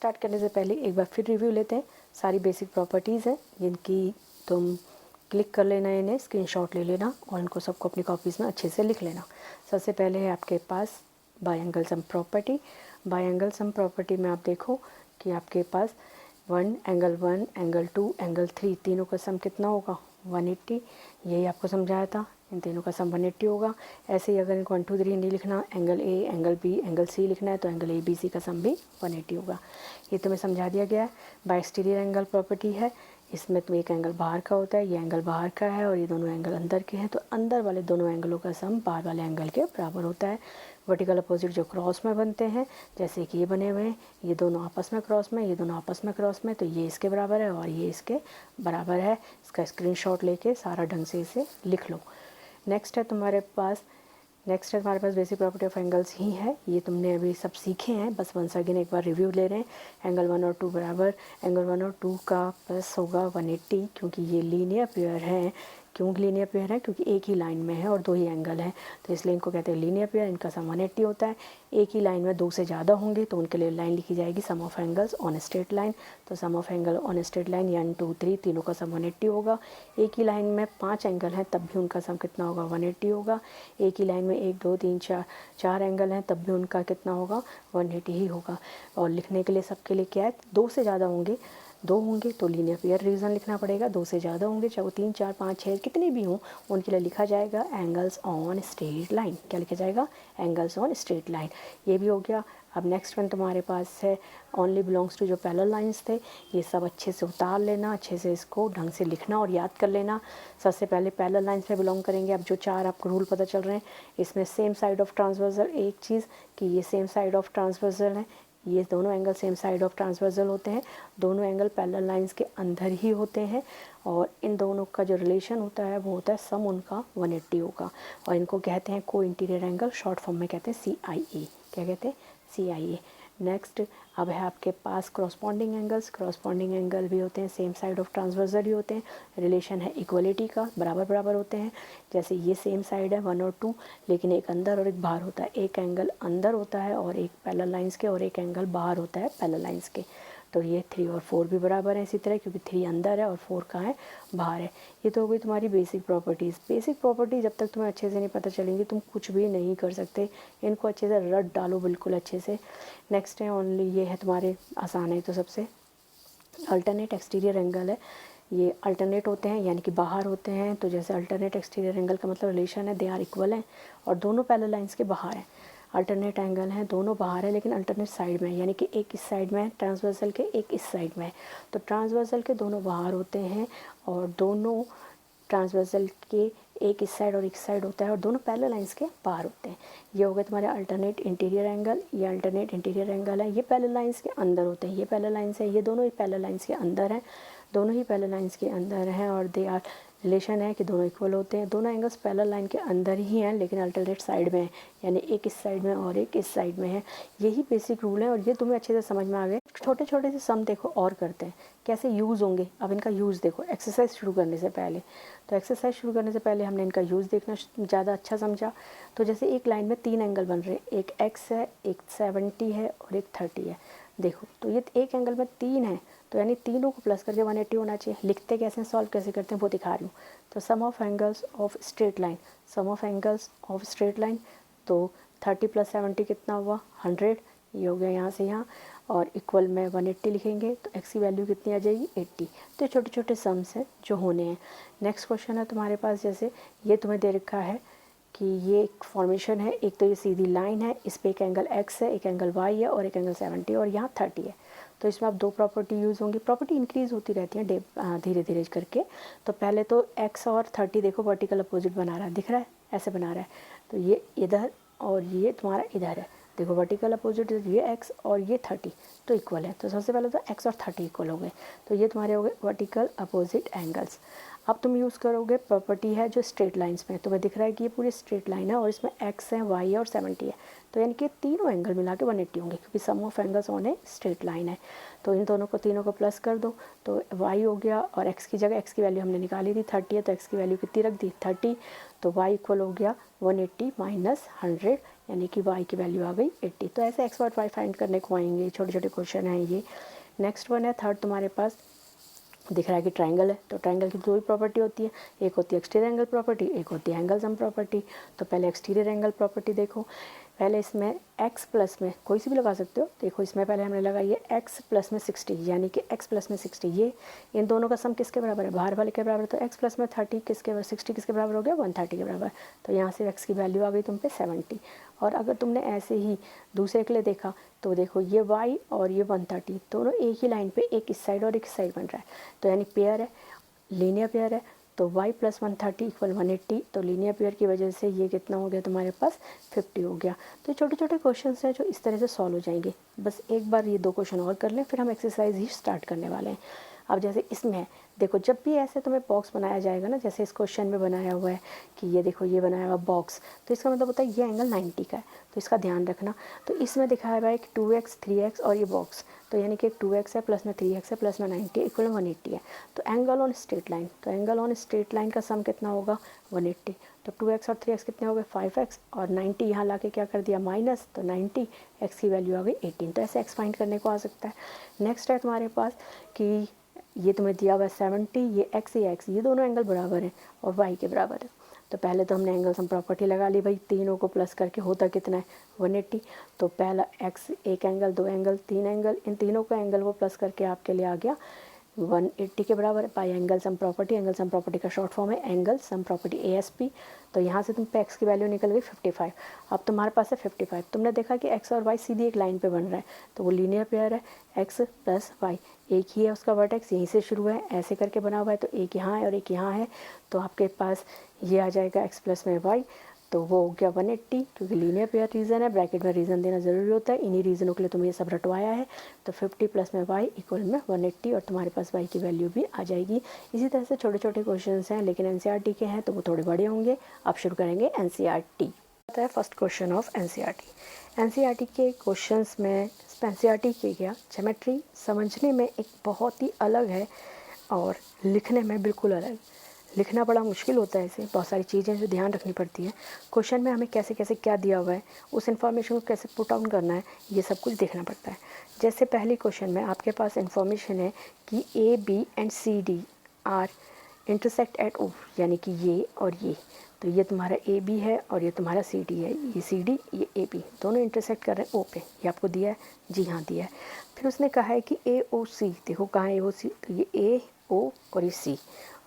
Start करने से पहले एक बार फिर रिव्यू लेते हैं। सारी बेसिक प्रॉपर्टीज़ हैं जिनकी तुम क्लिक कर लेना, इन्हें स्क्रीनशॉट ले लेना और इनको सबको अपनी कॉपीज़ में अच्छे से लिख लेना। सबसे पहले है आपके पास by angle sum property. By angle sum property में आप देखो कि आपके पास 1 एंगल 2 एंगल 3 तीनों का सम कितना होगा 180। यही आपको समझाया था, इन तीनों का सम 180 होगा। ऐसे ही अगर इनको 1 2 3 नहीं लिखना, angle A angle B angle C लिखना है तो एंगल ए बी सी का सम भी 180 होगा। ये तुम्हें समझा दिया गया है। बाय एक्सटीरियर एंगल प्रॉपर्टी है, इसमें तो एक एंगल बाहर का होता है, ये एंगल बाहर का है और ये दोनों एंगल अंदर के हैं, तो अंदर वाले दोनों एंगलों का सम बाहर वाले एंगल के बराबर होता है। वर्टिकल अपोजिट जो क्रॉस में बनते हैं, जैसे कि ये बने हुए हैं, ये दोनों आपस में क्रॉस में, ये दोनों आपस में क्रॉस में, तो ये इसके बराबर है और ये इसके बराबर है। इसका स्क्रीनशॉट लेके सारा ढंग से इसे लिख लो। नेक्स्ट है तुम्हारे पास बेसिक प्रॉपर्टी ऑफ एंगल्स ही है। ये तुमने अभी सब सीखे हैं, बस वंस अगेन एक बार रिव्यू ले रहे हैं। एंगल 1 और 2 बराबर, एंगल 1 और 2 का प्लस होगा 180, क्योंकि ये लीनियर पेयर हैं। क्यों लीनियर पेयर है? क्योंकि एक ही लाइन में है और दो ही एंगल हैं, तो इसलिए इनको कहते हैं लीनियर पेयर। इनका सम 180 होता है। एक ही लाइन में दो से ज़्यादा होंगे तो उनके लिए लाइन लिखी जाएगी sum of angles on straight line. तो sum of angle on straight line 1 2 3 तीनों का सम 180 होगा। एक ही लाइन में 5 एंगल हैं तब भी उनका सम कितना होगा 180 होगा। एक ही लाइन में 1 2 3 4 एंगल हैं तब भी उनका कितना होगा 180 ही होगा। और लिखने के लिए सबके लिए क्या है, दो से ज़्यादा होंगे, दो होंगे तो लीनियर पेयर रीज़न लिखना पड़ेगा। दो से ज़्यादा होंगे, चाहे वो 3 4 5 6 कितने भी हों, उनके लिए लिखा जाएगा एंगल्स ऑन स्ट्रेट लाइन। क्या लिखा जाएगा? Angles on straight line. ये भी हो गया। अब नेक्स्ट वन तुम्हारे पास है ओनली बिलोंग्स टू जो पैरेलल लाइंस थे। ये सब अच्छे से उतार लेना, अच्छे से इसको ढंग से लिखना और याद कर लेना। सबसे पहले पैरेलल लाइंस में बिलोंग करेंगे। अब जो चार आपको रूल पता चल रहे हैं, इसमें सेम साइड ऑफ ट्रांसवर्सल, एक चीज़ कि ये सेम साइड ऑफ ट्रांसवर्सल है, ये दोनों angle same side of transversal होते हैं। दोनों एंगल पैरेलल लाइंस के अंदर ही होते हैं और इन दोनों का जो रिलेशन होता है वो होता है सम उनका 180 होगा। और इनको कहते हैं को इंटीरियर एंगल, शॉर्ट फॉर्म में कहते हैं CIA। क्या कहते हैं? CIA। नेक्स्ट अब है आपके पास करस्पॉन्डिंग एंगल्स। करस्पॉन्डिंग एंगल भी होते हैं सेम साइड ऑफ ट्रांसवर्सल ही होते हैं। रिलेशन है इक्वलिटी का, बराबर बराबर होते हैं। जैसे ये सेम साइड है 1 और 2, लेकिन एक अंदर और एक बाहर होता है। एक एंगल अंदर होता है और एक पैरेलल लाइंस के, और एक एंगल बाहर होता है पैरेलल लाइंस के। तो ये 3 और 4 भी बराबर है इसी तरह, क्योंकि 3 अंदर है और 4 कहाँ है? बाहर है। ये तो हो गई तुम्हारी बेसिक प्रॉपर्टीज़। बेसिक प्रॉपर्टी जब तक तुम्हें अच्छे से नहीं पता चलेंगी तुम कुछ भी नहीं कर सकते। इनको अच्छे से रट डालो बिल्कुल अच्छे से। नेक्स्ट है ओनली, ये है तुम्हारे आसान है तो सबसे अल्टरनेट एक्सटीरियर एंगल है। ये अल्टरनेट होते हैं यानी कि बाहर होते हैं। तो जैसे अल्टरनेट एक्सटीरियर एंगल का मतलब रिलेशन है दे आर इक्वल हैं और दोनों पैरेलल लाइंस के बाहर हैं। अल्टरनेट एंगल हैं, दोनों बाहर है लेकिन अल्टरनेट साइड में है, यानी कि एक इस साइड में है ट्रांसवर्सल के, एक इस साइड में है। तो ट्रांसवर्सल के दोनों बाहर होते हैं और दोनों ट्रांसवर्सल के एक इस साइड और एक साइड होता है और दोनों पैरेलल लाइंस के बाहर होते हैं। ये हो गए तुम्हारे अल्टरनेट इंटीरियर एंगल। ये अल्टरनेट इंटीरियर एंगल है, ये पैरेलल लाइंस के अंदर होते हैं। ये पैरेलल लाइंस है, ये दोनों ही पैरेलल लाइंस के अंदर हैं, दोनों ही पैरेलल लाइंस के अंदर हैं और दे आर रिलेशन है कि दोनों इक्वल होते हैं। दोनों एंगल्स पैरेलल लाइन के अंदर ही हैं लेकिन अल्टरनेट साइड में है, यानी एक इस साइड में और एक इस साइड में है। यही बेसिक रूल है और ये तुम्हें अच्छे से समझ में आ गए। छोटे छोटे से सम देखो और करते हैं कैसे यूज़ होंगे। अब इनका यूज़ देखो एक्सरसाइज शुरू करने से पहले। तो एक्सरसाइज शुरू करने से पहले हमने इनका यूज़ देखना ज़्यादा अच्छा समझा। तो जैसे एक लाइन में 3 एंगल बन रहे हैं, एक x है, एक 70 है और एक 30 है। देखो तो ये एक एंगल में 3 है तो यानी तीनों को प्लस करके 180 होना चाहिए। लिखते कैसे, सॉल्व कैसे करते हैं वो दिखा रही हूँ। तो sum of angles of straight line, sum of angles of straight line, तो 30 + 70 कितना हुआ 100। ये हो गया यहाँ से यहाँ और इक्वल में 180 लिखेंगे तो x की वैल्यू कितनी आ जाएगी 80। तो छोटे छोटे सम्स हैं जो होने हैं। नेक्स्ट क्वेश्चन है तुम्हारे पास, जैसे ये तुम्हें दे रखा है कि ये एक फॉर्मेशन है, एक तो ये सीधी लाइन है, इस पर एक एंगल x है, एक एंगल y है और एक एंगल 70 और यहाँ 30 है। तो इसमें अब दो प्रॉपर्टी यूज़ होंगी। प्रॉपर्टी इंक्रीज़ होती रहती है धीरे धीरे करके। तो पहले तो x और 30 देखो वर्टिकल अपोजिट बना रहा है, दिख रहा है ऐसे बना रहा है। तो ये इधर और ये तुम्हारा इधर है, देखो वर्टिकल अपोजिट ये x और ये 30 तो इक्वल है। तो सबसे पहले तो x और 30 इक्वल हो गए, तो ये तुम्हारे हो गए वर्टिकल अपोजिट एंगल्स। अब तुम यूज़ करोगे प्रॉपर्टी है जो स्ट्रेट लाइंस में, तुम्हें दिख रहा है कि ये पूरी स्ट्रेट लाइन है और इसमें x है, y है और 70 है। तो यानी कि तीनों एंगल मिला के 180 होंगे क्योंकि sum of angles on a straight line है। तो इन दोनों को तीनों को प्लस कर दो तो y हो गया और x की जगह x की वैल्यू हमने निकाली थी 30 है तो x की वैल्यू कितनी रख दी 30। तो y इक्वल हो गया 180 - 100 यानी कि y की वैल्यू आ गई 80। तो ऐसे x और y फाइंड करने को आएंगे, छोटे छोटे क्वेश्चन हैं ये। नेक्स्ट वन है थर्ड, तुम्हारे पास दिख रहा है कि ट्रायंगल है, तो ट्रायंगल की दो ही प्रॉपर्टी होती है, एक होती है एक्सटीरियर एंगल प्रॉपर्टी, एक होती है एंगल सम प्रॉपर्टी। तो पहले एक्सटीरियर एंगल प्रॉपर्टी देखो, पहले इसमें x प्लस में कोई सी भी लगा सकते हो। देखो इसमें पहले हमने लगाई है x प्लस में 60, यानी कि x प्लस में 60, ये इन दोनों का सम किसके बराबर है, बाहर वाले के बराबर। तो x प्लस में 30 किसके बराबर, 60 किसके बराबर हो गया, 130 के बराबर। तो यहाँ से x की वैल्यू आ गई तुम पे 70। और अगर तुमने ऐसे ही दूसरे के लिए देखा तो देखो ये y और ये 130 दोनों एक ही लाइन पे, एक इस साइड और एक इस साइड बन रहा है, तो यानी पेयर है, लीनियर पेयर है। तो y प्लस 130 इक्वल 180, तो लीनियर पेयर की वजह से ये कितना हो गया तुम्हारे पास 50 हो गया। तो छोटे छोटे क्वेश्चन हैं जो इस तरह से सॉल्व हो जाएंगे। बस एक बार ये 2 क्वेश्चन और कर लें, फिर हम एक्सरसाइज ही स्टार्ट करने वाले हैं। अब जैसे इसमें है, देखो जब भी ऐसे तुम्हें बॉक्स बनाया जाएगा ना, जैसे इस क्वेश्चन में बनाया हुआ है कि ये देखो ये बनाया हुआ बॉक्स, तो इसका मतलब होता है ये एंगल 90 का है, तो इसका ध्यान रखना। तो इसमें दिखाया हुआ है कि 2x 3x और ये बॉक्स, तो यानी कि 2x है प्लस में 3x है प्लस में 90 इक्वल 180 है। तो एंगल ऑन स्ट्रेट लाइन, तो एंगल ऑन स्ट्रेट लाइन का सम कितना होगा 180। तो 2x और 3x कितने हो गए 5x, और 90 यहाँ ला के क्या कर दिया माइनस, तो 90, x की वैल्यू आ गई 18। तो ऐसे x फाइंड करने को आ सकता है। नेक्स्ट है तुम्हारे पास कि ये तुम्हें दिया हुआ है 70, ये x ये दोनों एंगल बराबर हैं और y के बराबर है। तो पहले तो हमने एंगल सम प्रॉपर्टी लगा ली भाई, तीनों को प्लस करके होता कितना है 180। तो पहला x, एक एंगल, दो एंगल, तीन एंगल, इन तीनों को एंगल को प्लस करके आपके लिए आ गया 180 के बराबर by angle sum property. Angle sum property का शॉर्ट फॉर्म है एंगल सम प्रॉपर्टी ASP। तो यहाँ से तुम पे x की वैल्यू निकल गई 55। अब तुम्हारे पास है 55, तुमने देखा कि x और y सीधी एक लाइन पे बन रहा है, तो वो लीनियर पेयर है, x प्लस y एक ही है, उसका वर्टेक्स यहीं से शुरू है, ऐसे करके बना हुआ है, तो एक यहाँ है और एक यहाँ है। तो आपके पास ये आ जाएगा x प्लस में y, तो वो हो गया 180, क्योंकि लीनियर पेयर रीज़न है, ब्रैकेट में रीज़न देना ज़रूरी होता है, इन्हीं रीज़नों के लिए तुम्हें ये सब रटवाया है। तो 50 प्लस में y इक्वल में 180, और तुम्हारे पास y की वैल्यू भी आ जाएगी। इसी तरह से छोटे छोटे क्वेश्चंस हैं, लेकिन NCERT के हैं तो वो थोड़े बड़े होंगे। अब शुरू करेंगे NCERT। आता है फर्स्ट क्वेश्चन ऑफ NCERT के क्वेश्चंस में NCERT के क्या ज्योमेट्री समझने में एक बहुत ही अलग है और लिखने में बिल्कुल अलग। लिखना बड़ा मुश्किल होता है, इसे बहुत सारी चीज़ें जो ध्यान रखनी पड़ती है। क्वेश्चन में हमें कैसे कैसे क्या दिया हुआ है, उस इन्फॉर्मेशन को कैसे पुट आउट करना है, ये सब कुछ देखना पड़ता है। जैसे पहली क्वेश्चन में आपके पास इन्फॉर्मेशन है कि AB and CD are intersect at O, यानी कि ये और ये, तो ये तुम्हारा AB है और ये तुम्हारा CD है, ये CD ये AB दोनों इंटरसेक्ट कर रहे हैं O पे, ये आपको दिया है, जी हाँ दिया है। फिर उसने कहा है कि AOC, देखो कहाँ है AOC, तो ये AO और ये C,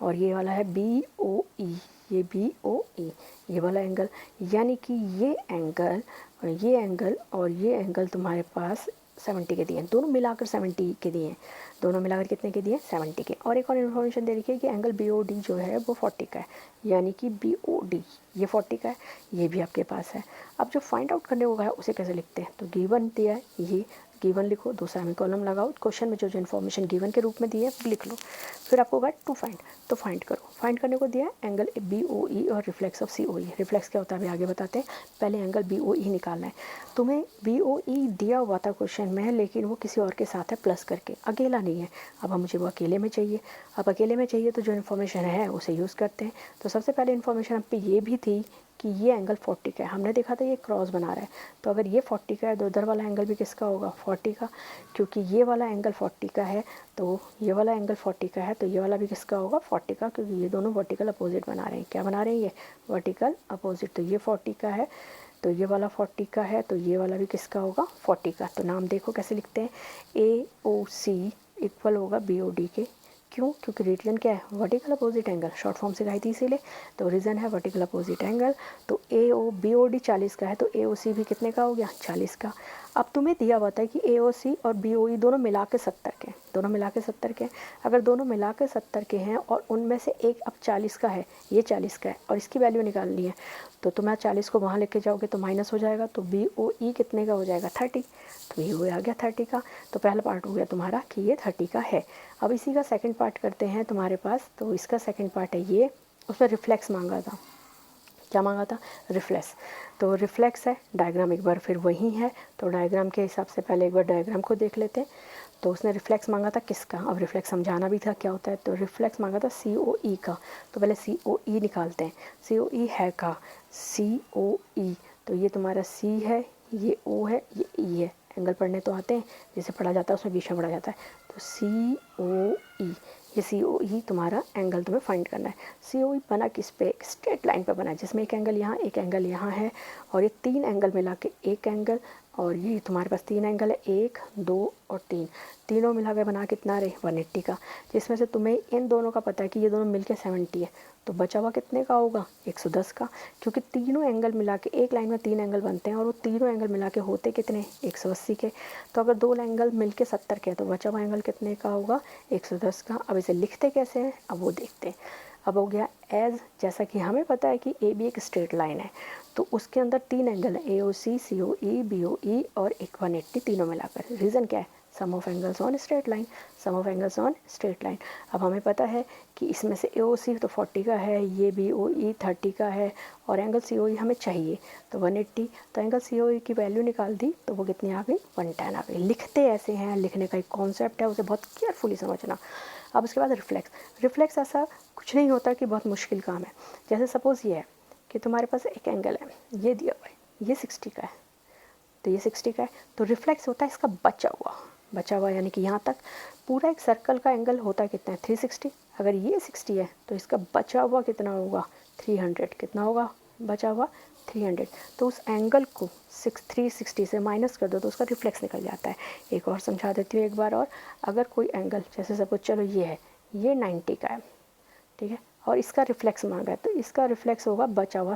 और ये वाला है BOE, ये BOE, ये वाला एंगल, यानी कि ये एंगल और ये एंगल और ये एंगल तुम्हारे पास 70 के दिए हैं, दोनों मिलाकर 70 के दिए हैं, दोनों मिलाकर कितने के दिए 70 के। और एक और इन्फॉर्मेशन दे रखी है कि एंगल BOD जो है वो 40 का है, यानी कि BOD ये 40 का है, ये भी आपके पास है। अब जो फाइंड आउट करने को है उसे कैसे लिखते हैं, तो गिवन दिया है, ये गिवन लिखो, दो सेमी कॉलम लगाओ, क्वेश्चन में जो जो इन्फॉर्मेशन गिवन के रूप में दी है वो लिख लो। फिर आपको होगा टू फाइंड, तो फाइंड करो। फाइंड करने को दिया है एंगल BOE और रिफ्लेक्स ऑफ COE। रिफ्लेक्स क्या होता है अभी आगे बताते हैं, पहले एंगल BOE निकालना है। तुम्हें BOE दिया हुआ था क्वेश्चन में, लेकिन वो किसी और के साथ है प्लस करके, अकेला नहीं है। अब हम मुझे वो अकेले में चाहिए, अब अकेले में चाहिए तो जो इन्फॉर्मेशन है उसे यूज़ करते हैं। तो सबसे पहले इन्फॉर्मेशन हम पे ये भी थी कि ये एंगल 40 का है, हमने देखा था ये क्रॉस बना रहा है, तो अगर ये 40 का है तो उधर वाला एंगल भी किसका होगा 40 का, क्योंकि ये वाला एंगल 40 का है तो ये वाला एंगल 40 का है, तो ये वाला भी किसका होगा 40 का, क्योंकि ये दोनों वर्टिकल अपोजिट बना रहे हैं। क्या बना रहे हैं ये वर्टिकल अपोजिट, तो ये 40 का है तो ये वाला 40 का है, तो ये वाला भी किसका होगा 40 का। तो नाम देखो कैसे लिखते हैं, AOC इक्वल होगा BOD के, क्यों, क्योंकि रीजन क्या है vertical opposite angle, short form से गाई थी इसीलिए, तो रीजन है वर्टिकल अपोजिट एंगल। तो BOD 40 का है तो AOC भी कितने का हो गया 40 का। अब तुम्हें दिया हुआ था कि AOC और BOE दोनों मिला के 70 के, दोनों मिला के 70 के, अगर दोनों मिला के 70 के हैं और उनमें से एक अब 40 का है, ये 40 का है और इसकी वैल्यू निकालनी है, तो तुम्हें 40 को वहाँ लेके जाओगे तो माइनस हो जाएगा, तो BOE कितने का हो जाएगा 30, तो ये हो आ गया 30 का। तो पहला पार्ट हो गया तुम्हारा कि ये 30 का है। अब इसी का सेकंड पार्ट करते हैं तुम्हारे पास, तो इसका सेकंड पार्ट है ये, उसमें रिफ्लेक्स मांगा था, क्या मांगा था रिफ्लेक्स, तो रिफ्लेक्स है, डायग्राम एक बार फिर वही है, तो डायग्राम के हिसाब से पहले एक बार डायग्राम को देख लेते हैं। तो उसने रिफ्लेक्स मांगा था किसका, अब रिफ्लेक्स समझाना भी था क्या होता है, तो रिफ्लेक्स मांगा था COE का, तो पहले COE निकालते हैं, COE है का COE, तो ये तुम्हारा सी है, ये ओ है, ये ई है। एंगल पढ़ने तो आते हैं, जिसे पढ़ा जाता है उसमें बीच में पढ़ा जाता है। तो सी ओ ई, ये सी ओ ई तुम्हारा एंगल तुम्हें फाइंड करना है। सी ओ ई बना किस पे? एक स्ट्रेट लाइन पे बना है, जिसमें एक एंगल यहाँ, एक एंगल यहाँ है, और ये 3 एंगल मिला के एक एंगल, और ये तुम्हारे पास 3 एंगल है, 1 2 और 3, तीनों मिला के बना कितना रहे? 180 का। जिसमें से तुम्हें इन दोनों का पता है कि ये दोनों मिलके 70 है, तो बचा हुआ कितने का होगा? 110 का। क्योंकि तीनों एंगल मिला के, एक लाइन में 3 एंगल बनते हैं और वो तीनों एंगल मिला के होते कितने? 180 के। तो अगर 2 एंगल मिलके 70 के हैं तो बचा हुआ एंगल कितने का होगा? 110 का। अब इसे लिखते कैसे हैं, अब वो देखते हैं। अब हो गया एज, जैसा कि हमें पता है कि ए बी एक स्ट्रेट लाइन है, तो उसके अंदर 3 एंगल है, ए ओ सी, सी ओ ई, बी ओ ई और एक 180, तीनों मिलाकर। रीज़न क्या है? Sum of angles on straight line, sum of angles on straight line. अब हमें पता है कि इसमें से ए ओ सी तो 40 का है, ये बी ओ ई 30 का है, और एंगल सी ओ ई हमें चाहिए तो 180। तो एंगल सी ओ ई की वैल्यू निकाल दी तो वो कितनी आ गई? 110 आ गई। लिखते ऐसे हैं, लिखने का एक कॉन्सेप्ट है, उसे बहुत केयरफुली समझना। अब उसके बाद रिफ्लेक्स ऐसा कुछ नहीं होता कि बहुत मुश्किल काम है। जैसे सपोज़ ये है कि तुम्हारे पास एक एंगल है, ये दिया हुआ है, ये 60 का है, तो ये 60 का है, तो रिफ्लेक्स होता है इसका बचा हुआ यानी कि यहाँ तक पूरा एक सर्कल का एंगल होता है कितना है? 360। अगर ये 60 है तो इसका बचा हुआ कितना होगा? 300। कितना होगा बचा हुआ? 300। तो उस एंगल को 360 से माइनस कर दो तो उसका रिफ्लेक्स निकल जाता है। एक और समझा देती हूँ एक बार और। अगर कोई एंगल, जैसे सपोज चलो ये है, ये 90 का है, ठीक है, और इसका रिफ्लेक्स मांगा है, तो इसका रिफ्लेक्स होगा बचा हुआ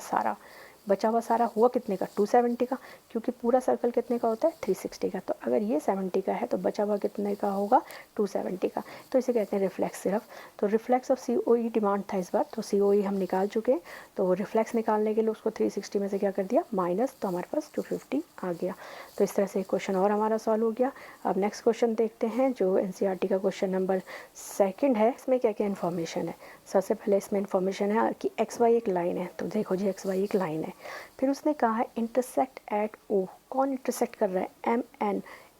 सारा हुआ कितने का? 270 का, क्योंकि पूरा सर्कल कितने का होता है? 360 का। तो अगर ये 70 का है तो बचा हुआ कितने का होगा? 270 का। तो इसे कहते हैं रिफ्लेक्स सिर्फ। तो reflex of C O E demand था इस बार, तो सी ओ ई हम निकाल चुके हैं। तो रिफ्लेक्स निकालने के लिए उसको 360 में से क्या कर दिया? माइनस, तो हमारे पास 250 आ गया। तो इस तरह से एक क्वेश्चन और हमारा सॉल्व हो गया। अब नेक्स्ट क्वेश्चन देखते हैं, जो एनसीईआरटी का क्वेश्चन नंबर 2 है। इसमें क्या क्या इन्फॉर्मेशन है? सबसे पहले इसमें इन्फॉर्मेशन है कि एक्स वाई एक लाइन है, तो देखो जी एक्स वाई एक लाइन है। फिर उसने कहा है इंटरसेक्ट एट ओ, कौन इंटरसेक्ट कर रहा है?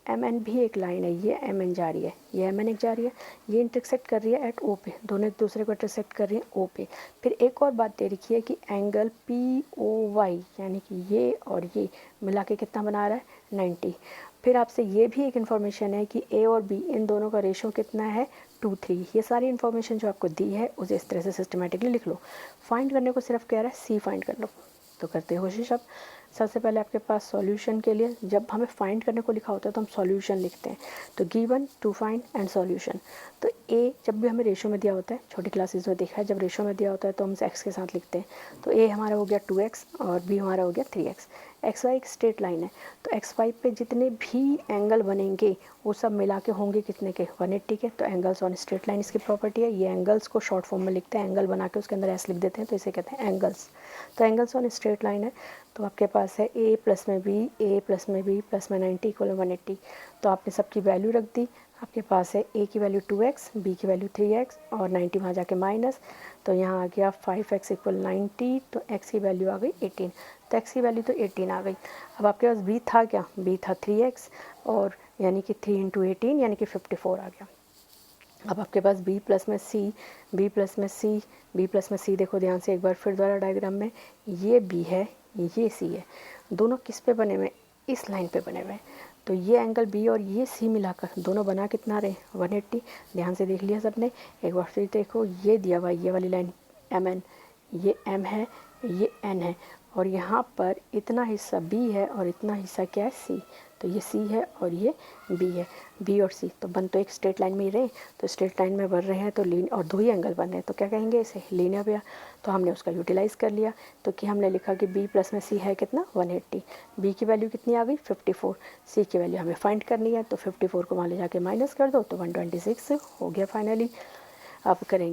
एम एन भी एक लाइन है, ये एम एन जा रही है, ये एम एन एक जा रही है, ये इंटरसेक्ट कर रही है एट ओ पे, दोनों एक दूसरे को इंटरसेक्ट कर रही है ओ पे। फिर एक और बात दे रखी है कि एंगल पी ओ वाई यानी कि ये और ये मिला के कितना बना रहा है? 90। फिर आपसे ये भी एक इन्फॉर्मेशन है कि ए और बी इन दोनों का रेशो कितना है? 2:3। ये सारी इन्फॉर्मेशन जो आपको दी है उसे इस तरह से सिस्टमेटिकली लिख लो। फाइंड करने को सिर्फ कह रहा है सी फाइंड कर लो, तो करते हैं कोशिश। अब सबसे पहले आपके पास सॉल्यूशन के लिए, जब हमें फाइंड करने को लिखा होता है तो हम सॉल्यूशन लिखते हैं, तो given, to find and solution. तो ए जब भी हमें रेशो में दिया होता है, छोटी क्लासेस में देखा है, जब रेशो में दिया होता है तो हम एक्स के साथ लिखते हैं। तो ए हमारा हो गया 2x और बी हमारा हो गया 3x। एक्स वाई एक स्ट्रेट लाइन है, तो एक्स वाई पे जितने भी एंगल बनेंगे वो सब मिला के होंगे कितने के? 180 के। तो एंगल्स ऑन स्ट्रेट लाइन इसकी प्रॉपर्टी है। ये एंगल्स को शॉर्ट फॉर्म में लिखते हैं, एंगल बना के उसके अंदर एस लिख देते हैं, तो इसे कहते हैं एंगल्स। तो एंगल्स ऑन स्ट्रेट लाइन है, तो आपके पास है ए प्लस में बी, ए प्लस में बी प्लस में 90 इक्वल 180। तो आपने सबकी वैल्यू रख दी। आपके पास है ए की वैल्यू 2x, बी की वैल्यू 3x और 90 वहाँ जाके माइनस, तो यहाँ आ गया 5x इक्वल 90। तो x की वैल्यू आ गई 18, तो x की वैल्यू तो 18 आ गई। अब आपके पास b था क्या? b था 3x और यानी कि 3 × 18 यानी कि 54 आ गया। अब आपके पास b प्लस में c, b प्लस में c, b प्लस में c, देखो ध्यान से एक बार फिर दोबारा डायग्राम में, ये b है, ये c है, दोनों किस पे बने हुए? इस लाइन पे बने हुए हैं। तो ये एंगल बी और ये सी मिलाकर दोनों बना कितना रहे? 180। ध्यान से देख लिया सबने, एक बार फिर देखो, ये दिया हुआ ये वाली लाइन एम एन, ये एम है, ये एन है, और यहाँ पर इतना हिस्सा बी है और इतना हिस्सा क्या है? सी। तो ये सी है और ये बी है, बी और सी तो बन तो एक स्ट्रेट लाइन में ही रहे, तो स्ट्रेट लाइन में बन रहे हैं तो लीन, और 2 ही एंगल बन रहे हैं, तो क्या कहेंगे इसे? Linear pair. तो हमने उसका यूटिलाइज़ कर लिया, तो कि हमने लिखा कि b प्लस में c है कितना? 180। b की वैल्यू कितनी आ गई? 54। c की वैल्यू हमें फाइंड करनी है, तो 54 को वहाँ ले जाके माइनस कर दो, तो 126 हो गया फाइनली। अब करेंगे